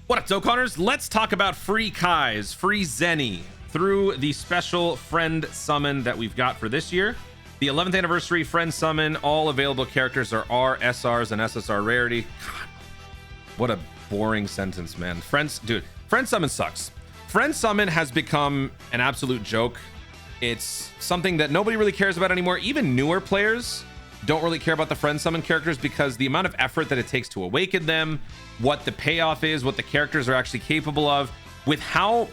What up, Dokkaners? Let's talk about free Kais, free Zeni, through the special friend summon that we've got for this year. The 11th anniversary friend summon. All available characters are R, SRs, and SSR rarity. God, what a boring sentence, man. Friend summon sucks. Friend summon has become an absolute joke. It's something that nobody really cares about anymore. Even newer players don't really care about the friend summon characters because the amount of effort that it takes to awaken them, what the payoff is, what the characters are actually capable of, with how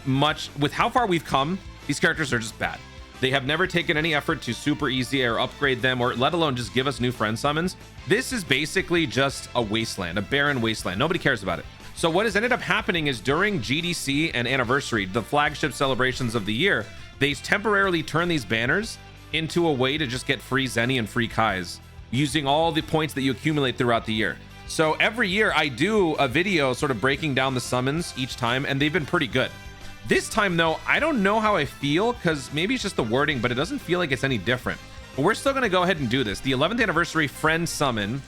far we've come, these characters are just bad. They have never taken any effort to super easy or upgrade them, or let alone just give us new friend summons. This is basically just a wasteland, a barren wasteland. Nobody cares about it. So what has ended up happening is during GDC and Anniversary, the flagship celebrations of the year, they temporarily turn these banners into a way to just get free Zeni and free Kais using all the points that you accumulate throughout the year. So every year I do a video sort of breaking down the summons each time, and they've been pretty good. This time though, I don't know how I feel, because maybe it's just the wording, but it doesn't feel like it's any different. But we're still going to go ahead and do this. The 11th anniversary friend summon,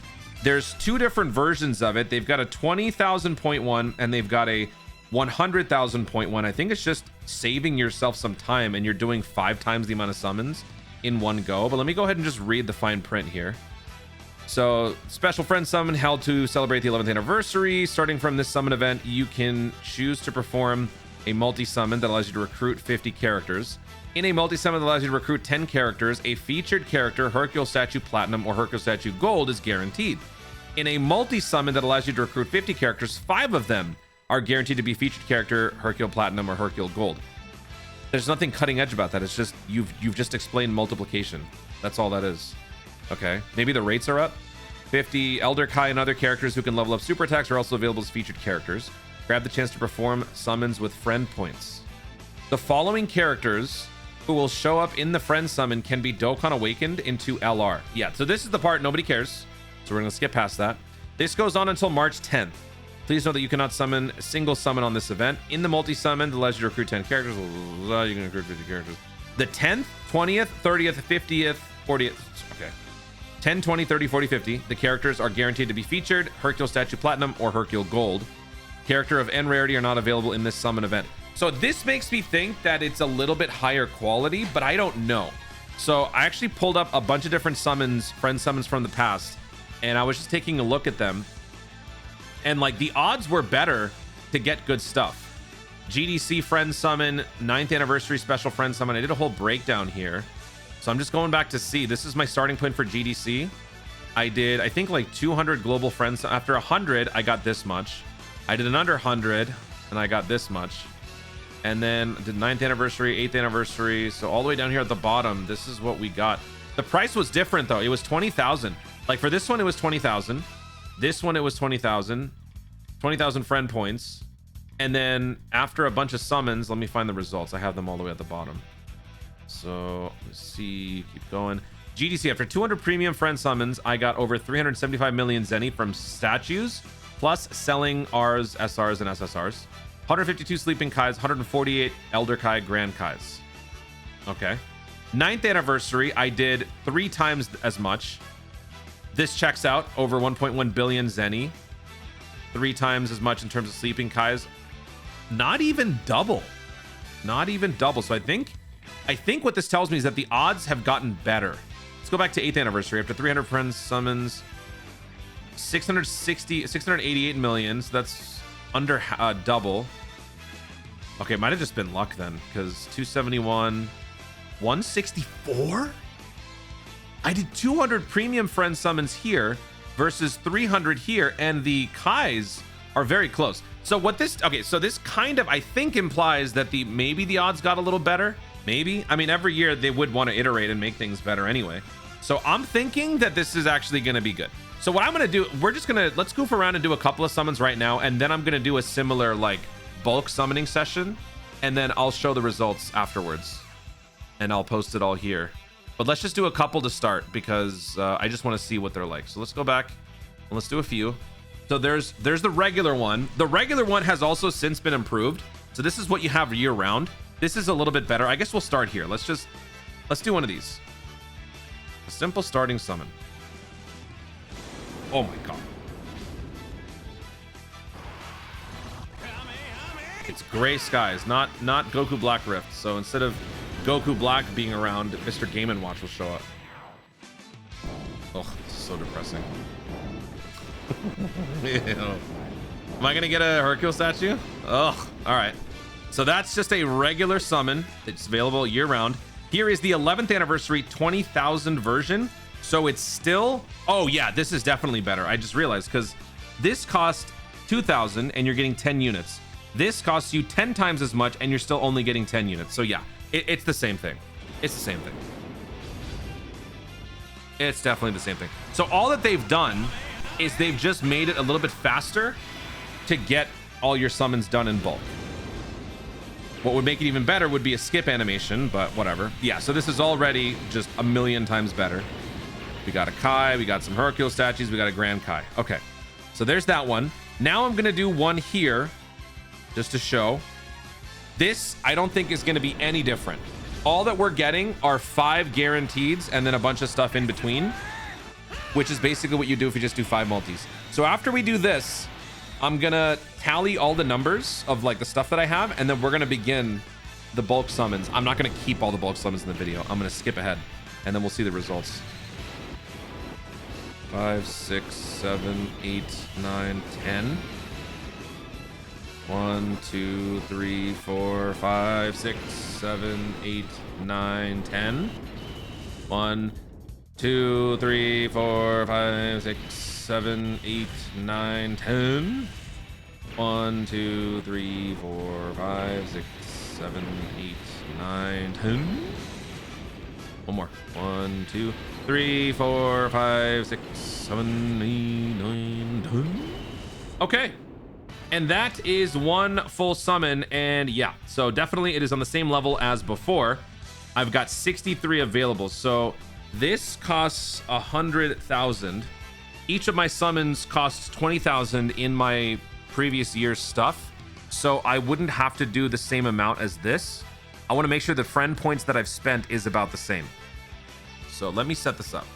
there's two different versions of it. They've got a 20,000 point one and they've got a 100,000 point one. I think it's just saving yourself some time, and you're doing 5 times the amount of summons in one go. But let me go ahead and just read the fine print here. So, special friend summon held to celebrate the 11th anniversary. Starting from this summon event, you can choose to perform a multi-summon that allows you to recruit 50 characters. In a multi-summon that allows you to recruit 10 characters, a featured character, Hercule Statue Platinum or Hercule Statue Gold, is guaranteed. In a multi-summon that allows you to recruit 50 characters, 5 of them are guaranteed to be featured character, Hercule Platinum or Hercule Gold. There's nothing cutting edge about that. It's just you've just explained multiplication. That's all that is. Okay, maybe the rates are up. 50 Elder Kai and other characters who can level up super attacks are also available as featured characters. Grab the chance to perform summons with friend points. The following characters who will show up in the friend summon can be Dokkan awakened into LR. Yeah, so this is the part nobody cares, so we're gonna skip past that. This goes on until March 10th. Please note that you cannot summon a single summon on this event. In the multi-summon that allows you to recruit 10 characters, you can recruit 50 characters. The 10th, 20th, 30th, 50th, 40th, okay. 10, 20, 30, 40, 50. The characters are guaranteed to be featured, Hercule Statue Platinum or Hercule Gold. Character of N rarity are not available in this summon event. So this makes me think that it's a little bit higher quality, but I don't know. So I actually pulled up a bunch of different summons, friend summons from the past, and I was just taking a look at them. And like the odds were better to get good stuff. GDC friend summon, 9th anniversary special friend summon. I did a whole breakdown here. So I'm just going back to see. This is my starting point for GDC. I did, I think, like 200 global friends. After 100, I got this much. I did an under 100 and I got this much. And then did 9th anniversary, 8th anniversary. So all the way down here at the bottom, this is what we got. The price was different though. It was 20,000. Like for this one, it was 20,000. This one, it was 20,000. 20,000 friend points. And then after a bunch of summons, let me find the results. I have them all the way at the bottom. So let's see, keep going. GDC, after 200 premium friend summons, I got over 375 million Zeni from statues, plus selling Rs, SRs, and SSRs. 152 sleeping Kais, 148 Elder Kai Grand Kais. Okay. 9th anniversary, I did 3 times as much. This checks out, over 1.1 billion Zeni. 3 times as much in terms of sleeping Kais. Not even double. Not even double. So I think what this tells me is that the odds have gotten better. Let's go back to 8th anniversary. After 300 friends summons, 688 million. So that's under double. Okay, might have just been luck then, because 271, 164. I did 200 premium friend summons here versus 300 here, and the Kais are very close. So what this, okay, so this kind of, I think, implies that maybe the odds got a little better. Maybe. I mean, every year they would want to iterate and make things better anyway. So I'm thinking that this is actually going to be good. So what I'm going to do, let's goof around and do a couple of summons right now, and then I'm going to do a similar like bulk summoning session, and then I'll show the results afterwards, and I'll post it all here. But let's just do a couple to start, because I just want to see what they're like. So let's go back and let's do a few. So there's the regular one. The regular one has also since been improved. So this is what you have year round. This is a little bit better. I guess we'll start here. Let's do one of these. A simple starting summon. Oh my god. It's gray skies, not Goku Black Rift. So instead of Goku Black being around, Mr. Game & Watch will show up. Oh, this is so depressing. Ew. Am I gonna get a Hercule statue? Oh, all right. So that's just a regular summon. It's available year round. Here is the 11th anniversary 20,000 version. So it's still, oh yeah, this is definitely better. I just realized because this cost 2,000 and you're getting 10 units. This costs you 10 times as much and you're still only getting 10 units. So yeah, it's the same thing. It's the same thing. It's definitely the same thing. So all that they've done is they've just made it a little bit faster to get all your summons done in bulk. What would make it even better would be a skip animation, but whatever. Yeah, so this is already just a million times better. We got a Kai, we got some Hercule statues, we got a Grand Kai. Okay, so there's that one. Now I'm gonna do one here just to show. This, I don't think is gonna be any different. All that we're getting are 5 guaranteeds and then a bunch of stuff in between, which is basically what you do if you just do 5 multis. So after we do this, I'm gonna tally all the numbers of like the stuff that I have, and then we're gonna begin the bulk summons. I'm not gonna keep all the bulk summons in the video. I'm gonna skip ahead, and then we'll see the results. 5, 6, 7, 8, 9, 10. 1, 2, 3, 4, 5, 6, 7, 8, 9, 10. 1, 2, 3, 4, 5, 6, 7, 8, 9, 10. 1, 2, 3, 4, 5, 6, 7, 8, 9, 10. One more. 1, 2, 3, 4, 5, 6, 7, 8, 9, 10. Okay. And that is one full summon. And yeah, so definitely it is on the same level as before. I've got 63 available. So this costs 100,000. Each of my summons costs 20,000 in my previous year's stuff. So I wouldn't have to do the same amount as this. I want to make sure the friend points that I've spent is about the same. So let me set this up.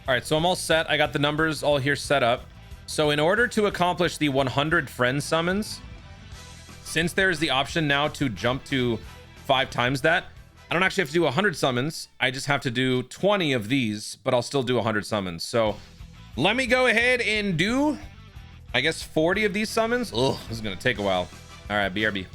All right, so I'm all set. I got the numbers all here set up. So in order to accomplish the 100 friend summons, since there's the option now to jump to 5 times that, I don't actually have to do 100 summons. I just have to do 20 of these, but I'll still do 100 summons. So let me go ahead and do, I guess, 40 of these summons. Oh, this is going to take a while. All right, BRB.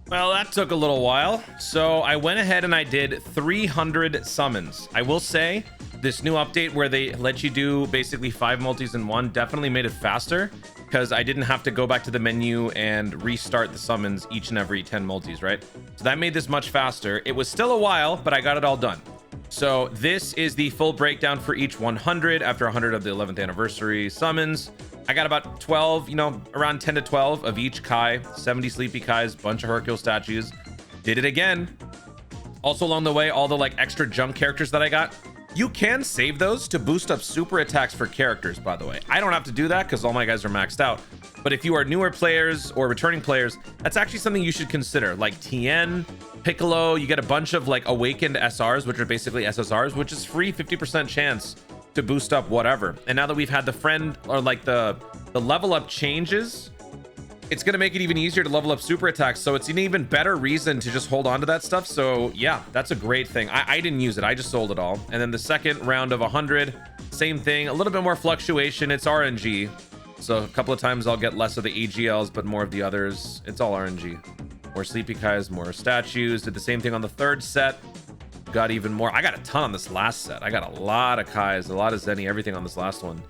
Well, that took a little while. So I went ahead and I did 300 summons. I will say this new update where they let you do basically 5 multis in one definitely made it faster, because I didn't have to go back to the menu and restart the summons each and every 10 multis, right? So that made this much faster. It was still a while, but I got it all done. So this is the full breakdown for each 100 after 100 of the 11th anniversary summons. I got about 12, you know, around 10 to 12 of each Kai, 70 Sleepy Kais, bunch of Hercule statues. Did it again. Also along the way, all the like extra junk characters that I got. You can save those to boost up super attacks for characters, by the way. I don't have to do that because all my guys are maxed out. But if you are newer players or returning players, that's actually something you should consider. Like Tien, Piccolo, you get a bunch of like awakened SRs, which are basically SSRs, which is free 50% chance to boost up whatever. And now that we've had the friend or like the level up changes, it's going to make it even easier to level up super attacks. So it's an even better reason to just hold on to that stuff. So yeah, that's a great thing. I didn't use it. I just sold it all. And then the second round of 100, same thing, a little bit more fluctuation. It's RNG. So a couple of times I'll get less of the AGLs, but more of the others. It's all RNG. More Sleepy Kais, more statues. Did the same thing on the third set. Got even more. I got a ton on this last set. I got a lot of Kais, a lot of Zeni, everything on this last one.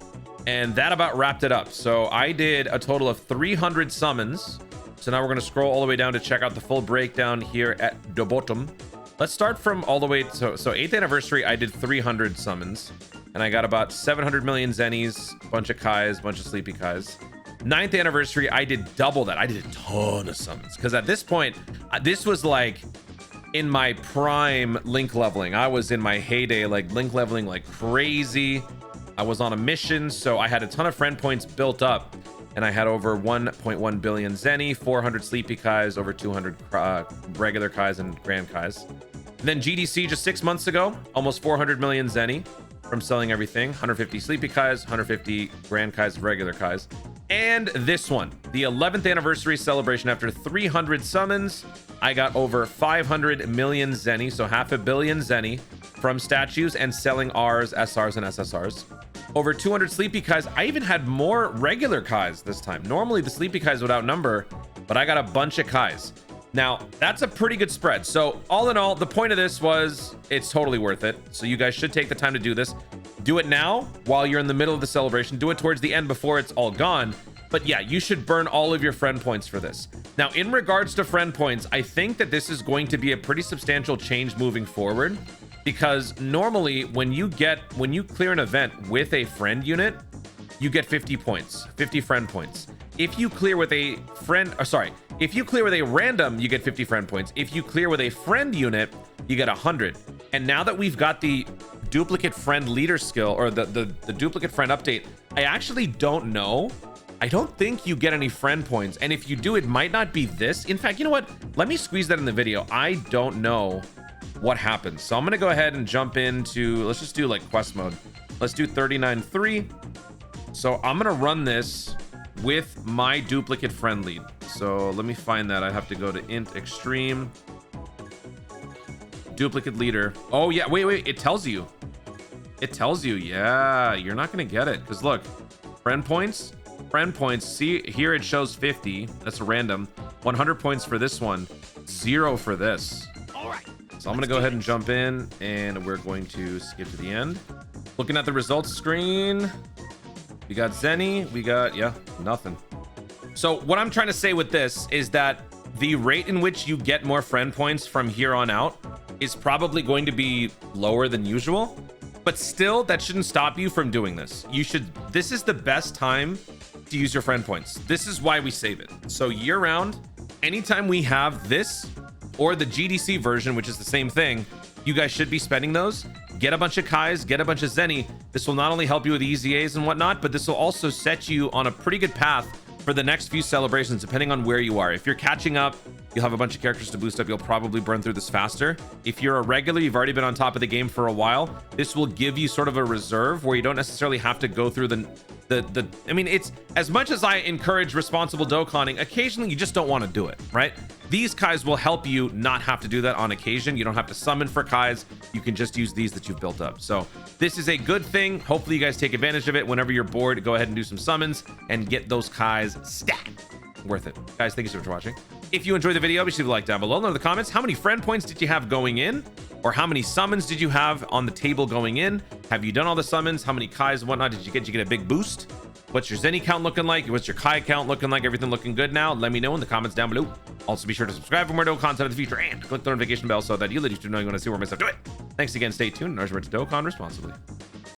And that about wrapped it up. So I did a total of 300 summons. So now we're going to scroll all the way down to check out the full breakdown here at the bottom. Let's start from all the way. So 8th anniversary, I did 300 summons. And I got about 700 million Zenis, a bunch of Kais, a bunch of Sleepy Kais. 9th anniversary, I did double that. I did a ton of summons. Because at this point, this was like in my prime link leveling. I was in my heyday, like link leveling like crazy. I was on a mission, so I had a ton of friend points built up, and I had over 1.1 billion Zeni, 400 Sleepy Kais, over 200 regular Kais and Grand Kais. And then GDC just 6 months ago, almost 400 million Zeni from selling everything, 150 Sleepy Kais, 150 Grand Kais, regular Kais. And this one, the 11th anniversary celebration. After 300 summons, I got over 500 million Zeni, so 500 million Zeni from statues and selling Rs, SRs, and SSRs. Over 200 Sleepy Kais. I even had more regular Kais this time. Normally the Sleepy Kais would outnumber, but I got a bunch of Kais. Now, that's a pretty good spread. So all in all, the point of this was it's totally worth it. So you guys should take the time to do this. Do it now while you're in the middle of the celebration. Do it towards the end before it's all gone. But yeah, you should burn all of your friend points for this. Now, in regards to friend points, I think that this is going to be a pretty substantial change moving forward, because normally when you clear an event with a friend unit, you get 50 points, 50 friend points. If you clear with a if you clear with a random, you get 50 friend points. If you clear with a friend unit, you get 100. And now that we've got the duplicate friend leader skill, or the duplicate friend update, I actually don't know. I don't think you get any friend points. And if you do, it might not be this. In fact, you know what? Let me squeeze that in the video. I don't know what happens. So I'm going to go ahead and jump into, let's just do like quest mode. Let's do 39.3. So I'm going to run this with my duplicate friend lead. So let me find that. I have to go to int extreme duplicate leader. Oh yeah, wait, it tells you. Yeah, you're not gonna get it because look, friend points, see here it shows 50. That's random. 100 points for this one, 0 for this. All right, so I'm gonna go ahead and jump in, and we're going to skip to the end. Looking at the results screen, we got Zeni, we got, yeah, nothing. So what I'm trying to say with this is that the rate in which you get more friend points from here on out is probably going to be lower than usual, but still that shouldn't stop you from doing this. This is the best time to use your friend points. This is why we save it. So year round, anytime we have this or the GDC version, which is the same thing, you guys should be spending those. Get a bunch of Kais, get a bunch of Zeni. This will not only help you with EZAs and whatnot, but this will also set you on a pretty good path for the next few celebrations, depending on where you are. If you're catching up, you'll have a bunch of characters to boost up. You'll probably burn through this faster. If you're a regular, you've already been on top of the game for a while, this will give you sort of a reserve where you don't necessarily have to go through I mean, it's as much as I encourage responsible dokkaning, occasionally you just don't want to do it, right? These Kais will help you not have to do that on occasion. You don't have to summon for Kais. You can just use these that you've built up. So this is a good thing. Hopefully you guys take advantage of it. Whenever you're bored, go ahead and do some summons and get those Kais stat. Worth it. Guys, thank you so much for watching. If you enjoyed the video, be sure to like down below. Let me know in the comments, how many friend points did you have going in? Or how many summons did you have on the table going in? Have you done all the summons? How many Kais and whatnot did you get? Did you get a big boost? What's your Zeni count looking like? What's your Kai count looking like? Everything looking good now? Let me know in the comments down below. Also, be sure to subscribe for more Dokkan content in the future and click the notification bell so that you ladies do know you want to see where myself do it. Thanks again. Stay tuned. And remember to Dokkan responsibly.